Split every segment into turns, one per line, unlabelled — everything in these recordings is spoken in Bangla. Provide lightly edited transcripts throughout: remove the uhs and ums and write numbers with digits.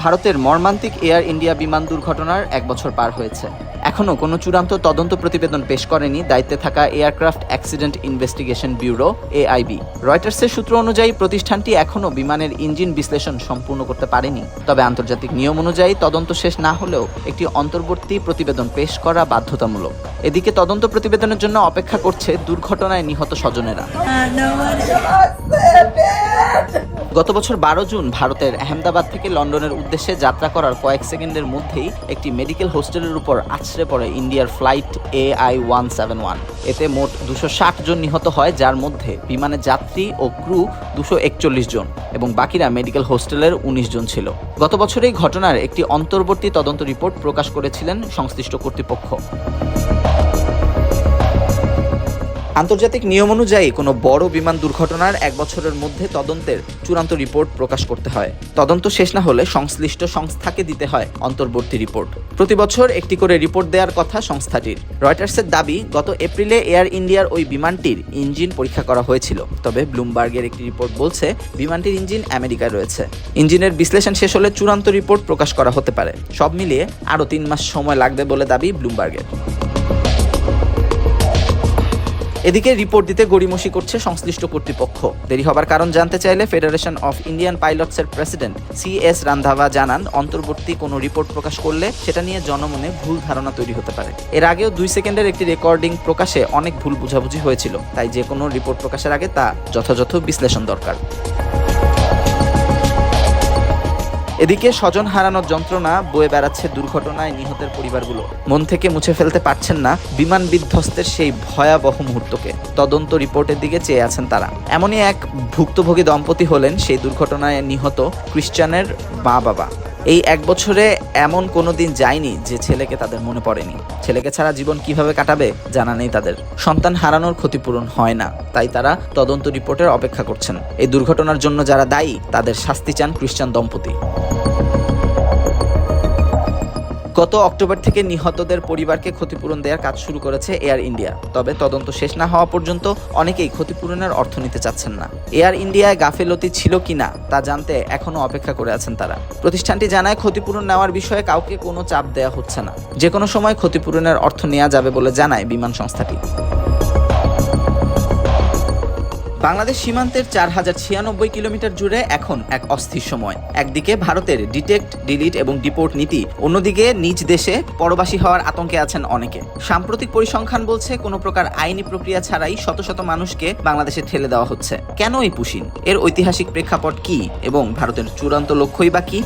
ভারতের মর্মান্তিক এয়ার ইন্ডিয়া বিমান দুর্ঘটনার ১ বছর পার হয়েছে। এখনও কোনো চূড়ান্ত তদন্ত প্রতিবেদন পেশ করেনি দায়িত্বে থাকা aircraft accident investigation bureau AIB. রয়টার্সের সূত্র অনুযায়ী প্রতিষ্ঠানটি এখনও বিমানের ইঞ্জিন বিশ্লেষণ সম্পূর্ণ করতে পারেনি। তবে আন্তর্জাতিক নিয়ম অনুযায়ী তদন্ত শেষ না হলেও একটি অন্তর্বর্তী প্রতিবেদন পেশ করা বাধ্যতামূলক। এদিকে তদন্ত প্রতিবেদনের জন্য অপেক্ষা করছে দুর্ঘটনায় নিহত স্বজনেরা। গত বছর ১২ জুন ভারতের আহমেদাবাদ থেকে লন্ডনের উদ্দেশ্যে যাত্রা করার কয়েক সেকেন্ডের মধ্যেই একটি মেডিকেল হোস্টেলের উপর আছড়ে পড়ে ইন্ডিয়ার ফ্লাইট AI-171। এতে মোট ২৬০ জন নিহত হয়, যার মধ্যে বিমানের যাত্রী ও ক্রু ২৪১ জন এবং বাকিরা মেডিকেল হোস্টেলের ১৯ জন ছিল। গত বছর এই ঘটনার একটি অন্তর্বর্তী তদন্ত রিপোর্ট প্রকাশ করেছিলেন সংশ্লিষ্ট কর্তৃপক্ষ। আন্তর্জাতিক নিয়ম অনুযায়ী কোনো বড় বিমান দুর্ঘটনার ১ বছরের মধ্যে তদন্তের চূড়ান্ত রিপোর্ট প্রকাশ করতে হয়। তদন্ত শেষ না হলে সংশ্লিষ্ট সংস্থাকে দিতে হয় অন্তর্বর্তী রিপোর্ট। প্রতি বছর একটি করে রিপোর্ট দেওয়ার কথা সংস্থাটির। রয়টার্সের দাবি, গত এপ্রিলে এয়ার ইন্ডিয়ার ওই বিমানটির ইঞ্জিন পরীক্ষা করা হয়েছিল। তবে ব্লুমবার্গের একটি রিপোর্ট বলছে বিমানটির ইঞ্জিন আমেরিকায় রয়েছে। ইঞ্জিনের বিশ্লেষণ শেষ হলে চূড়ান্ত রিপোর্ট প্রকাশ করা হতে পারে। সব মিলিয়ে আরও ৩ মাস সময় লাগবে বলে দাবি ব্লুমবার্গের। এদিকে রিপোর্ট দিতে গড়িমসি করছে সংশ্লিষ্ট কর্তৃপক্ষ। দেরি হবার কারণ জানতে চাইলে ফেডারেশন অফ ইন্ডিয়ান পাইলটসের প্রেসিডেন্ট CS রান্ধাভা জানান, অন্তর্বর্তী কোনো রিপোর্ট প্রকাশ করলে সেটা নিয়ে জনমনে ভুল ধারণা তৈরি হতে পারে। এর আগেও ২ সেকেন্ডের একটি রেকর্ডিং প্রকাশে অনেক ভুল বোঝাবুঝি হয়েছিল, তাই যে কোনো রিপোর্ট প্রকাশের আগে তা যথাযথ বিশ্লেষণ দরকার। এদিকে স্বজন হারানোর যন্ত্রণা বয়ে বেড়াচ্ছে দুর্ঘটনায় নিহতের পরিবারগুলো। মন থেকে মুছে ফেলতে পারছেন না বিমান বিধ্বস্তের সেই ভয়াবহ মুহূর্তকে। তদন্ত রিপোর্টের দিকে চেয়ে আছেন তারা। এমনই এক ভুক্তভোগী দম্পতি হলেন সেই দুর্ঘটনায় নিহত ক্রিশ্চিয়ানের মা-বাবা। এই ১ বছরে এমন কোনো দিন যায়নি যে ছেলেকে তাদের মনে পড়েনি। ছেলেকে ছাড়া জীবন কিভাবে কাটাবে জানা নেই তাদের। সন্তান হারানোর ক্ষতিপূরণ হয় না, তাই তারা তদন্ত রিপোর্টের অপেক্ষা করছেন। এই দুর্ঘটনার জন্য যারা দায়ী তাদের শাস্তি চান ক্রিশ্চিয়ান দম্পতি। গত অক্টোবর থেকে নিহতদের পরিবারকে ক্ষতিপূরণ দেওয়ার কাজ শুরু করেছে এয়ার ইন্ডিয়া। তবে তদন্ত শেষ না হওয়া পর্যন্ত অনেকেই ক্ষতিপূরণের অর্থ নিতে চাচ্ছেন না। এয়ার ইন্ডিয়ায় গাফেলতি ছিল কিনা তা জানতে এখনও অপেক্ষা করে আছেন তারা। প্রতিষ্ঠানটি জানায়, ক্ষতিপূরণ নেওয়ার বিষয়ে কাউকে কোনো চাপ দেওয়া হচ্ছে না। যে কোনো সময় ক্ষতিপূরণের অর্থ নেওয়া যাবে বলে জানায় বিমান সংস্থাটি। বাংলাদেশ সীমান্তের ৪০৯৬ কিলোমিটার জুড়ে এখন এক অস্থির সময়। একদিকে ভারতের ডিটেক্ট, ডিলিট এবং ডিপোর্ট নীতি, অন্যদিকে নিজ দেশে পরবাসী হওয়ার আতঙ্কে আছেন অনেকে। সাম্প্রতিক পরিসংখ্যান বলছে, কোনো প্রকার আইনি প্রক্রিয়া ছাড়াই শত শত মানুষকে বাংলাদেশে ঠেলে দেওয়া হচ্ছে। কেন এই পুশিন? এর ঐতিহাসিক প্রেক্ষাপট কি এবং ভারতের চূড়ান্ত লক্ষ্যই বা কি?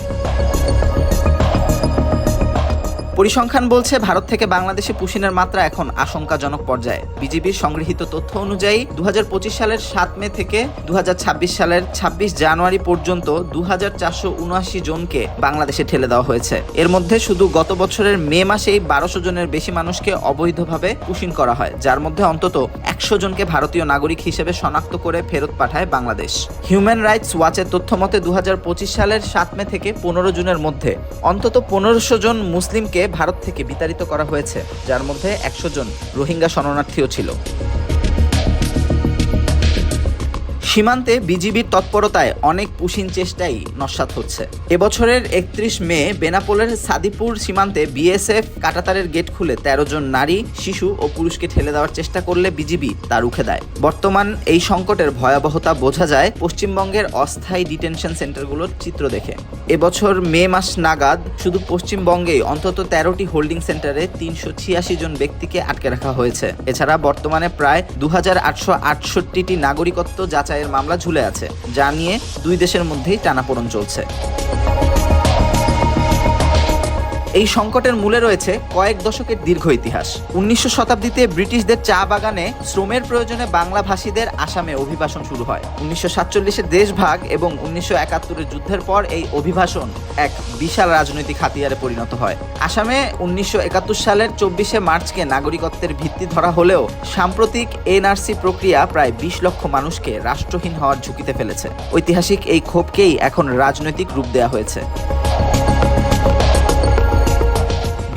পরিসংখ্যান বলছে, ভারত থেকে বাংলাদেশে পুশিনের মাত্রা এখন আশঙ্কাজনক পর্যায়ে। বিজিবির সংগৃহীত তথ্য অনুযায়ী ২০২৫ সালের ৭ মে থেকে ২০২৬ সালের ২৬ জানুয়ারি পর্যন্ত ২৪৭৯ জনকে বাংলাদেশে ঠেলে দেওয়া হয়েছে। এর মধ্যে শুধু গত বছরের মে মাসেই ১২০০ জনের বেশি মানুষকে অবৈধভাবে পুশিন করা হয়, যার মধ্যে অন্তত ১০০ জনকে ভারতীয় নাগরিক হিসেবে শনাক্ত করে ফেরত পাঠায় বাংলাদেশ। হিউম্যান রাইটস ওয়াচের তথ্য মতে ২০২৫ সালের ৭ মে থেকে ১৫ জুনের মধ্যে অন্তত ১৫০০ জন মুসলিমকে ভারত থেকে বিতাড়িত করা হয়েছে, যার মধ্যে ১০০ জন রোহিঙ্গা শরণার্থীও ছিল। সীমান্তে বিজিবির তৎপরতায় অনেক পুশিন চেষ্টাই নস্যাৎ হচ্ছে। এবছরের ৩১ মে বেনাপোলের সাদিপুর সীমান্তে বিএসএফ কাঁটাতারের গেট খুলে ১৩ জন নারী, শিশু ও পুরুষকে ঠেলে দেওয়ার চেষ্টা করলে বিজিবি তা রুখে দেয়। বর্তমান এই সংকটের ভয়াবহতা বোঝা যায় পশ্চিমবঙ্গের অস্থায়ী ডিটেনশন সেন্টারগুলোর চিত্র দেখে। এবছর মে মাস নাগাদ শুধু পশ্চিমবঙ্গেই অন্তত ১৩টি হোল্ডিং সেন্টারে ৩৮৬ জন ব্যক্তিকে আটকে রাখা হয়েছে। এছাড়া বর্তমানে প্রায় ২৮৬৮টি নাগরিকত্ব যাচাই মামলা ঝুলে আছে, যা নিয়ে দুই দেশের মধ্যেই টানাপোড়েন চলছে। এই সংকটের মূলে রয়েছে কয়েক দশকের দীর্ঘ ইতিহাস। ১৯০০ শতাব্দীতে ব্রিটিশদের চা বাগানে শ্রমের প্রয়োজনে বাংলা ভাষীদের আসামে অভিবাসন শুরু হয়। ১৯৪৭-এর দেশভাগ এবং ১৯৭১-এর যুদ্ধের পর এই অভিবাসন এক বিশাল রাজনৈতিক হাতিয়ারে পরিণত হয়। আসামে ১৯৭১ সালের ২৪শে মার্চকে নাগরিকত্বের ভিত্তি ধরা হলেও সাম্প্রতিক এনআরসি প্রক্রিয়া প্রায় ২০ লক্ষ মানুষকে রাষ্ট্রহীন হওয়ার ঝুঁকিতে ফেলেছে। ঐতিহাসিক এই ক্ষোভকেই এখন রাজনৈতিক রূপ দেওয়া হয়েছে।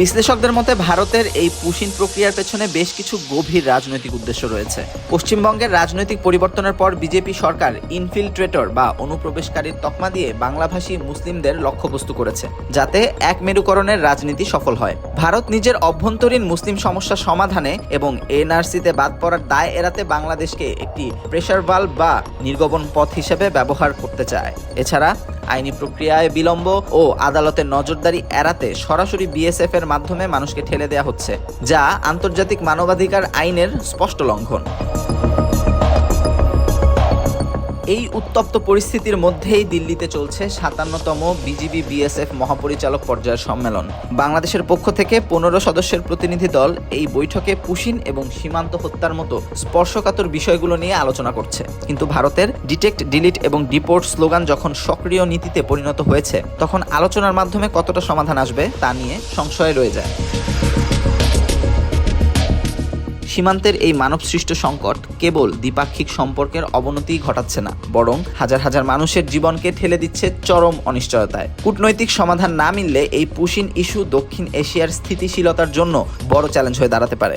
বিশ্লেষকদের মতে ভারতের এই পুশিন প্রক্রিয়ার পেছনে বেশ কিছু গভীর রাজনৈতিক উদ্দেশ্য রয়েছে। পশ্চিমবঙ্গের রাজনৈতিক পরিবর্তনের পর বিজেপি সরকার ইনফিলট্রেটর বা অনুপ্রবেশকারীর তকমা দিয়ে বাংলাভাষী মুসলিমদের লক্ষ্যবস্তু করেছে, যাতে এক মেরুকরণের রাজনীতি সফল হয়। ভারত নিজের অভ্যন্তরীণ মুসলিম সমস্যা সমাধানে এবং এনআরসিতে বাদ পড়ার দায় এড়াতে বাংলাদেশকে একটি প্রেসার ভালভ বা নির্গমন পথ হিসেবে ব্যবহার করতে চায়। এছাড়া আইনি প্রক্রিয়ায় বিলম্ব ও আদালতের নজরদারি এড়াতে সরাসরি বিএসএফ এর মাধ্যমে মানুষকে ঠেলে দেওয়া হচ্ছে, যা আন্তর্জাতিক মানবাধিকার আইনের স্পষ্ট লঙ্ঘন। এই উত্তপ্ত পরিস্থিতির মধ্যেই দিল্লিতে চলছে 57তম বিজিবি বিএসএফ মহাপরিচালক পর্যায়ের সম্মেলন। বাংলাদেশের পক্ষ থেকে 15 সদস্যের প্রতিনিধি দল এই বৈঠকে পুশিন এবং সীমান্ত হত্যার মতো স্পর্শকাতর বিষয়গুলো নিয়ে আলোচনা করছে। কিন্তু ভারতের ডিটেক্ট, ডিলিট এবং ডিপোর্ট স্লোগান যখন সক্রিয় নীতিতে পরিণত হয়েছে, তখন আলোচনার মাধ্যমে কতটা সমাধান আসবে তা নিয়ে সংশয় রয়ে যায়। সীমান্তের এই মানবসৃষ্ট সংকট কেবল দ্বিপাক্ষিক সম্পর্কের অবনতি ঘটাচ্ছে না, বরং হাজার হাজার মানুষের জীবনকে ঠেলে দিচ্ছে চরম অনিশ্চয়তায়। কূটনৈতিক সমাধান না মিললে এই পুশিন ইস্যু দক্ষিণ এশিয়ার স্থিতিশীলতার জন্য বড় চ্যালেঞ্জ হয়ে দাঁড়াতে পারে।